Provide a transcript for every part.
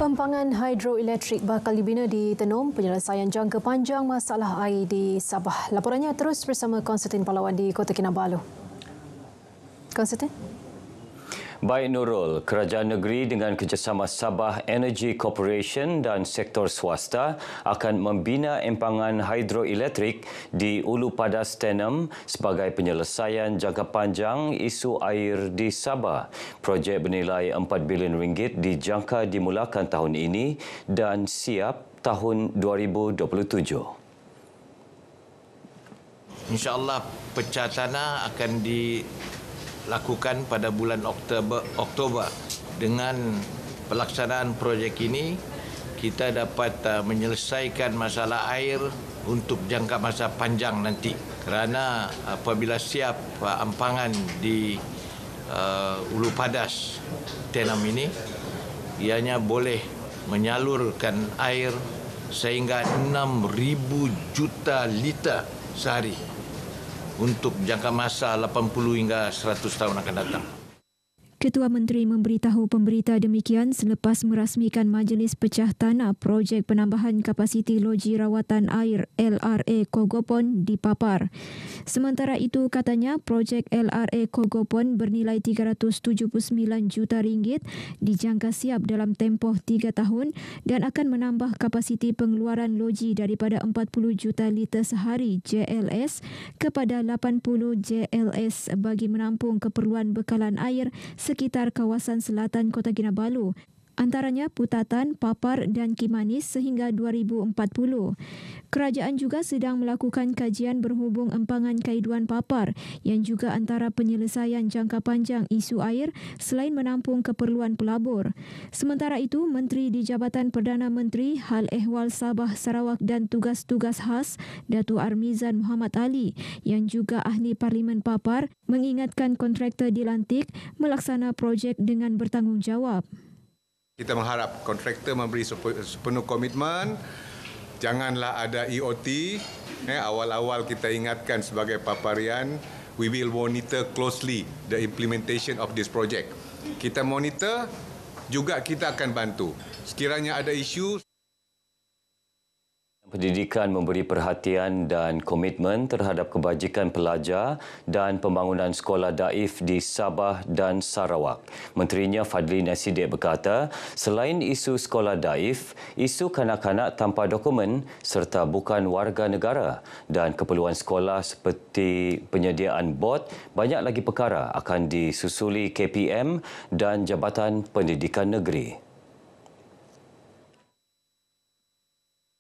Pempangan hidroelektrik bakal dibina di Tenom, penyelesaian jangka panjang masalah air di Sabah. Laporannya terus bersama Konstantin Pahlawan di Kota Kinabalu. Konstantin? Baik Nurul, kerajaan negeri dengan kerjasama Sabah Energy Corporation dan sektor swasta akan membina empangan hidroelektrik di Ulu Padas Tenom sebagai penyelesaian jangka panjang isu air di Sabah. Projek bernilai RM4 bilion dijangka dimulakan tahun ini dan siap tahun 2027. InsyaAllah pecah tanah akan dilakukan pada bulan Oktober. Dengan pelaksanaan projek ini, kita dapat menyelesaikan masalah air untuk jangka masa panjang nanti. Kerana apabila siap empangan di Ulu Padas Tenom ini, ianya boleh menyalurkan air sehingga 6,000 juta liter sehari untuk jangka masa 80 hingga 100 tahun akan datang. Ketua Menteri memberitahu pemberita demikian selepas merasmikan Majlis Pecah Tanah Projek Penambahan Kapasiti Loji Rawatan Air LRA Kogopon di Papar. Sementara itu, katanya projek LRA Kogopon bernilai RM379 juta dijangka siap dalam tempoh 3 tahun dan akan menambah kapasiti pengeluaran loji daripada 40 juta liter sehari JLS kepada 80 JLS bagi menampung keperluan bekalan air sekitar kawasan selatan Kota Kinabalu, antaranya Putatan, Papar dan Kimanis sehingga 2040. Kerajaan juga sedang melakukan kajian berhubung empangan Kaiduan Papar yang juga antara penyelesaian jangka panjang isu air selain menampung keperluan pelabur. Sementara itu, Menteri di Jabatan Perdana Menteri Hal Ehwal Sabah, Sarawak dan Tugas-Tugas Khas Datuk Armizan Muhammad Ali yang juga ahli Parlimen Papar mengingatkan kontraktor dilantik melaksana projek dengan bertanggungjawab. Kita mengharap kontraktor memberi sepenuh komitmen, janganlah ada EOT. Awal-awal kita ingatkan sebagai Paparian, we will monitor closely the implementation of this project. Kita monitor, juga kita akan bantu. Sekiranya ada isu, Pendidikan memberi perhatian dan komitmen terhadap kebajikan pelajar dan pembangunan sekolah daif di Sabah dan Sarawak. Menterinya Fadli Nasidik berkata, selain isu sekolah daif, isu kanak-kanak tanpa dokumen serta bukan warga negara dan keperluan sekolah seperti penyediaan bot, banyak lagi perkara akan disusuli KPM dan Jabatan Pendidikan Negeri.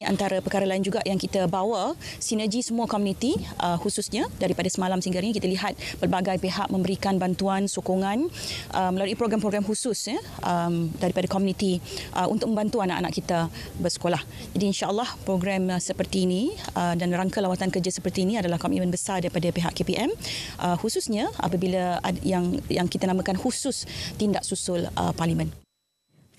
Antara perkara lain juga yang kita bawa, sinergi semua komuniti, khususnya daripada semalam sehingga hari ini kita lihat pelbagai pihak memberikan bantuan, sokongan melalui program-program khusus daripada komuniti untuk membantu anak-anak kita bersekolah. Jadi insya-Allah program seperti ini dan rangka lawatan kerja seperti ini adalah komitmen besar daripada pihak KPM, khususnya apabila yang kita namakan khusus tindak susul Parlimen.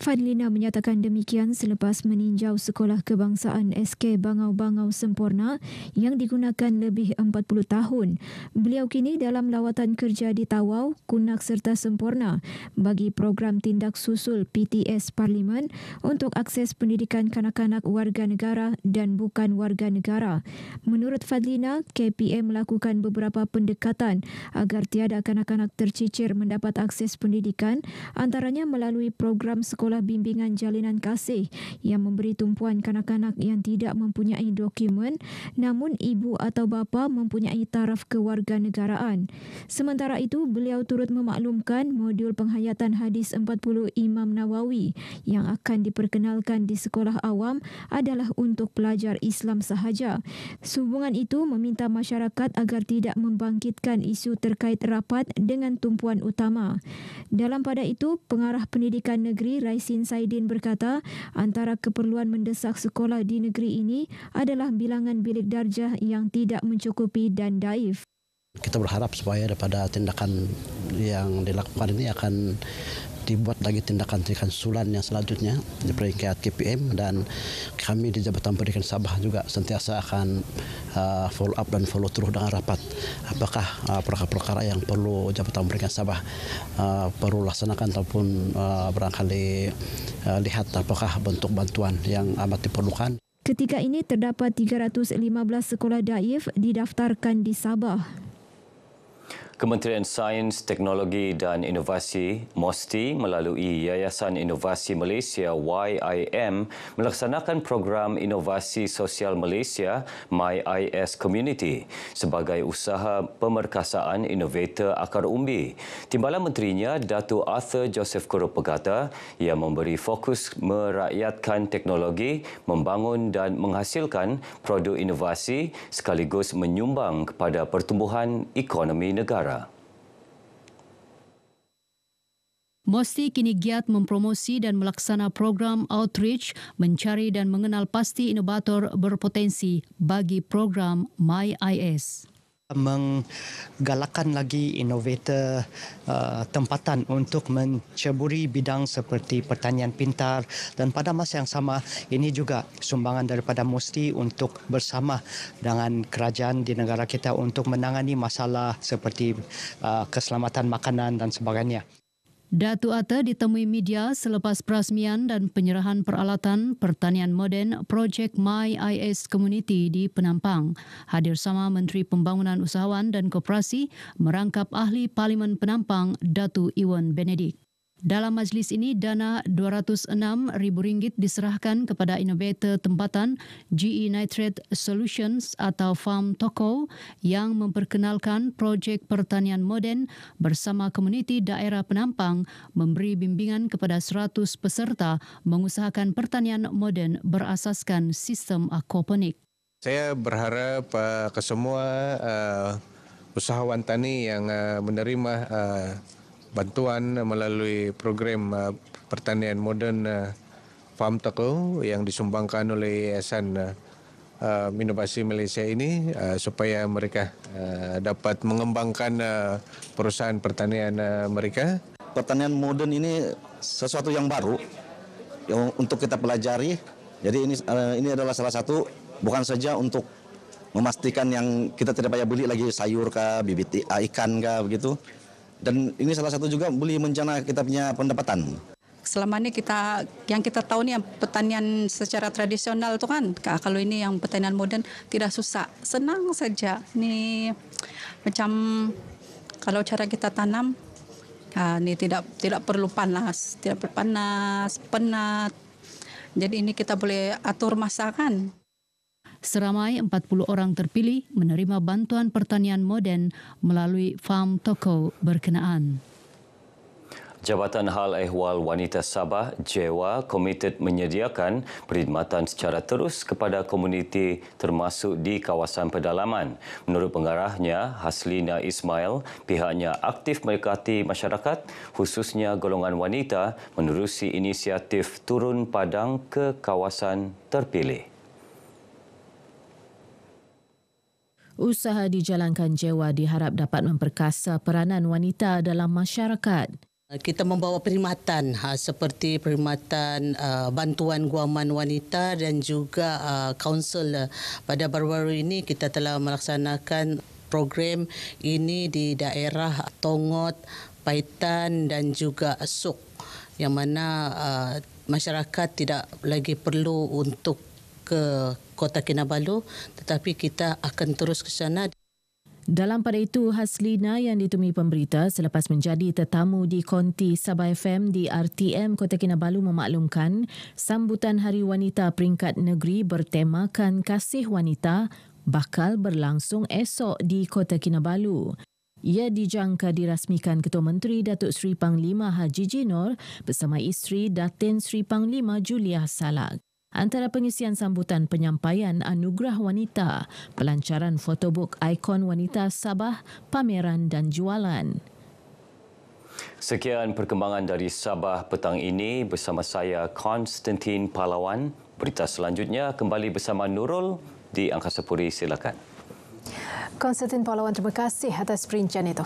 Fadlina menyatakan demikian selepas meninjau Sekolah Kebangsaan SK Bangau-Bangau Semporna yang digunakan lebih 40 tahun. Beliau kini dalam lawatan kerja di Tawau, Kunak serta Semporna bagi program tindak susul PTS Parlimen untuk akses pendidikan kanak-kanak warga negara dan bukan warga negara. Menurut Fadlina, KPM melakukan beberapa pendekatan agar tiada kanak-kanak tercicir mendapat akses pendidikan, antaranya melalui program Sekolah Bimbingan Jalinan Kasih yang memberi tumpuan kanak-kanak yang tidak mempunyai dokumen namun ibu atau bapa mempunyai taraf kewarganegaraan. Sementara itu, beliau turut memaklumkan modul penghayatan hadis 40 Imam Nawawi yang akan diperkenalkan di sekolah awam adalah untuk pelajar Islam sahaja. Sehubungan itu, meminta masyarakat agar tidak membangkitkan isu terkait rapat dengan tumpuan utama. Dalam pada itu, Pengarah Pendidikan Negeri Raisin Saidin berkata, antara keperluan mendesak sekolah di negeri ini adalah bilangan bilik darjah yang tidak mencukupi dan daif. Kita berharap supaya daripada tindakan yang dilakukan ini akan dibuat lagi tindakan-tindakan susulan yang selanjutnya di peringkat KPM, dan kami di Jabatan Pendidikan Sabah juga sentiasa akan follow up dan follow terus dengan rapat apakah perkara-perkara yang perlu Jabatan Pendidikan Sabah perlu laksanakan ataupun barangkali lihat apakah bentuk bantuan yang amat diperlukan. Ketika ini terdapat 315 sekolah daif didaftarkan di Sabah. Kementerian Sains, Teknologi dan Inovasi MOSTI melalui Yayasan Inovasi Malaysia YIM melaksanakan program Inovasi Sosial Malaysia MyIS Community sebagai usaha pemerkasaan inovator akar umbi. Timbalan Menterinya Datuk Arthur Joseph Kurup berkata ia memberi fokus merakyatkan teknologi, membangun dan menghasilkan produk inovasi sekaligus menyumbang kepada pertumbuhan ekonomi negara. MOSTI kini giat mempromosi dan melaksana program outreach mencari dan mengenal pasti inovator berpotensi bagi program MyIS. Menggalakkan lagi inovator tempatan untuk menceburi bidang seperti pertanian pintar, dan pada masa yang sama ini juga sumbangan daripada MOSTI untuk bersama dengan kerajaan di negara kita untuk menangani masalah seperti keselamatan makanan dan sebagainya. Datuk Atta ditemui media selepas perasmian dan penyerahan peralatan pertanian moden projek MyIS Community di Penampang. Hadir sama Menteri Pembangunan Usahawan dan Koperasi merangkap Ahli Parlimen Penampang Datuk Iwan Benedik. Dalam majlis ini, dana RM206,000 diserahkan kepada inovator tempatan GE Nitrate Solutions atau Farm Toko yang memperkenalkan projek pertanian moden bersama komuniti daerah Penampang memberi bimbingan kepada 100 peserta mengusahakan pertanian moden berasaskan sistem aquaponik. Saya berharap kesemua usahawan tani yang menerima bantuan melalui program pertanian moden Farm Toko yang disumbangkan oleh Yayasan Inovasi Malaysia ini supaya mereka dapat mengembangkan perusahaan pertanian mereka. Pertanian moden ini sesuatu yang baru yang untuk kita pelajari. Jadi ini adalah salah satu, bukan saja untuk memastikan yang kita tidak payah beli lagi sayur kah, bibit ikan kah begitu. Dan ini salah satu juga boleh menjana kita punya pendapatan. Selama ini yang kita tahu ni yang pertanian secara tradisional tu kan. Kalau ini yang pertanian moden tidak susah, senang saja. Ni macam kalau cara kita tanam, ni tidak perlu panas, penat. Jadi ini kita boleh atur masa kan. Seramai 40 orang terpilih menerima bantuan pertanian moden melalui Farm Toko berkenaan. Jabatan Hal Ehwal Wanita Sabah, JEWA, komited menyediakan perkhidmatan secara terus kepada komuniti termasuk di kawasan pedalaman. Menurut pengarahnya, Haslina Ismail, pihaknya aktif mendekati masyarakat, khususnya golongan wanita, menerusi inisiatif turun padang ke kawasan terpilih. Usaha dijalankan JEWA diharap dapat memperkasa peranan wanita dalam masyarakat. Kita membawa perkhidmatan seperti perkhidmatan bantuan guaman wanita dan juga kaunsul. Pada baru-baru ini kita telah melaksanakan program ini di daerah Tongot, Paitan dan juga Suk, yang mana masyarakat tidak lagi perlu untuk ke Kota Kinabalu, tetapi kita akan terus ke sana. Dalam pada itu, Haslina yang ditemui pemberita selepas menjadi tetamu di Konti Sabah FM di RTM Kota Kinabalu memaklumkan sambutan Hari Wanita Peringkat Negeri bertemakan Kasih Wanita bakal berlangsung esok di Kota Kinabalu. Ia dijangka dirasmikan Ketua Menteri Datuk Seri Panglima Haji Jinor bersama isteri Datin Seri Panglima Julia Salak. Antara pengisian sambutan penyampaian Anugerah Wanita, pelancaran fotobook ikon wanita Sabah, pameran dan jualan. Sekian perkembangan dari Sabah petang ini bersama saya Konstantin Pahlawan. Berita selanjutnya kembali bersama Nurul di Angkasa Puri. Silakan. Konstantin Pahlawan, terima kasih atas perincian itu.